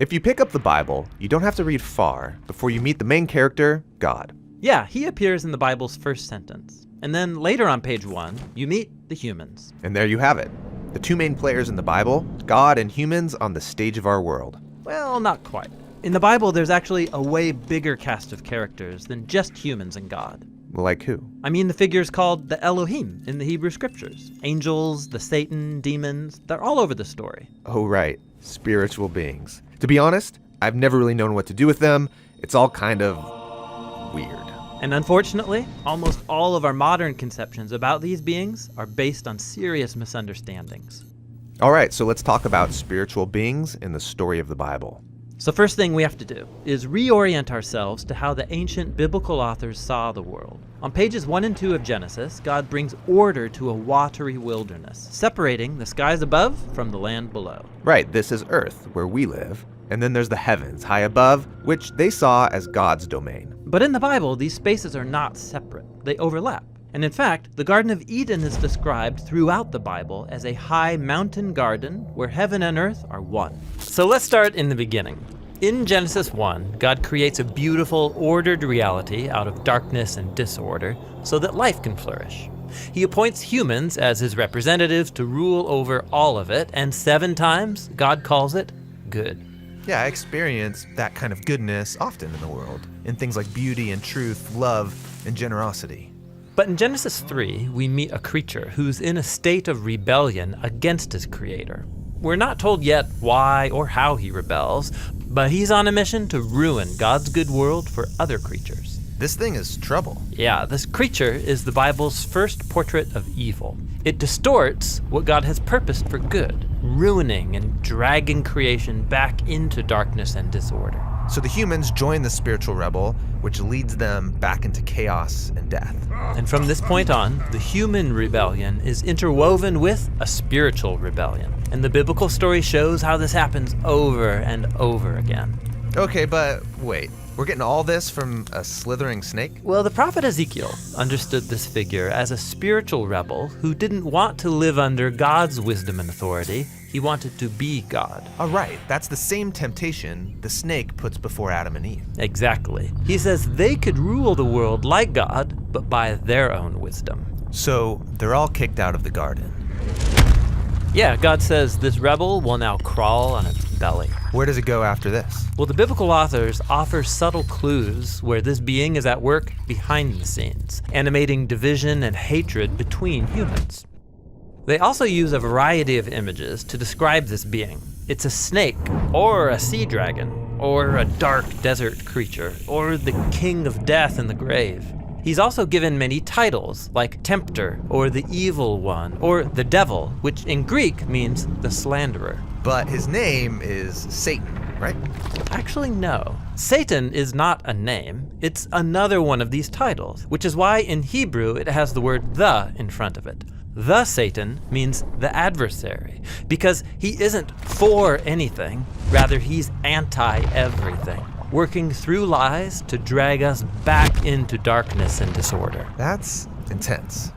If you pick up the Bible, you don't have to read far before you meet the main character, God. Yeah, he appears in the Bible's first sentence. And then later on page 1, you meet the humans. And there you have it. The two main players in the Bible, God and humans on the stage of our world. Well, not quite. In the Bible, there's actually a way bigger cast of characters than just humans and God. Like who? I mean the figures called the Elohim in the Hebrew scriptures. Angels, the Satan, demons, they're all over the story. Oh, right. Spiritual beings. To be honest, I've never really known what to do with them. It's all kind of weird. And unfortunately, almost all of our modern conceptions about these beings are based on serious misunderstandings. All right, so let's talk about spiritual beings in the story of the Bible. So first thing we have to do is reorient ourselves to how the ancient biblical authors saw the world. On pages 1 and 2 of Genesis, God brings order to a watery wilderness, separating the skies above from the land below. Right, this is Earth, where we live, and then there's the heavens high above, which they saw as God's domain. But in the Bible, these spaces are not separate. They overlap. And in fact, the Garden of Eden is described throughout the Bible as a high mountain garden where heaven and earth are one. So let's start in the beginning. In Genesis 1, God creates a beautiful, ordered reality out of darkness and disorder so that life can flourish. He appoints humans as his representatives to rule over all of it, and 7 times God calls it good. Yeah, I experience that kind of goodness often in the world, in things like beauty and truth, love and generosity. But in Genesis 3, we meet a creature who's in a state of rebellion against his creator. We're not told yet why or how he rebels, but he's on a mission to ruin God's good world for other creatures. This thing is trouble. Yeah, this creature is the Bible's first portrait of evil. It distorts what God has purposed for good, ruining and dragging creation back into darkness and disorder. So the humans join the spiritual rebel, which leads them back into chaos and death. And from this point on, the human rebellion is interwoven with a spiritual rebellion. And the biblical story shows how this happens over and over again. Okay, but wait. We're getting all this from a slithering snake? Well, the prophet Ezekiel understood this figure as a spiritual rebel who didn't want to live under God's wisdom and authority. He wanted to be God. All right, that's the same temptation the snake puts before Adam and Eve. Exactly. He says they could rule the world like God, but by their own wisdom. So they're all kicked out of the garden. Yeah, God says this rebel will now crawl on its belly. Where does it go after this? Well, the biblical authors offer subtle clues where this being is at work behind the scenes, animating division and hatred between humans. They also use a variety of images to describe this being. It's a snake, or a sea dragon, or a dark desert creature, or the king of death in the grave. He's also given many titles, like Tempter, or the Evil One, or the Devil, which in Greek means the slanderer. But his name is Satan, right? Actually, no. Satan is not a name. It's another one of these titles, which is why in Hebrew it has the word the in front of it. The Satan means the adversary, because he isn't for anything, rather he's anti-everything, working through lies to drag us back into darkness and disorder. That's intense.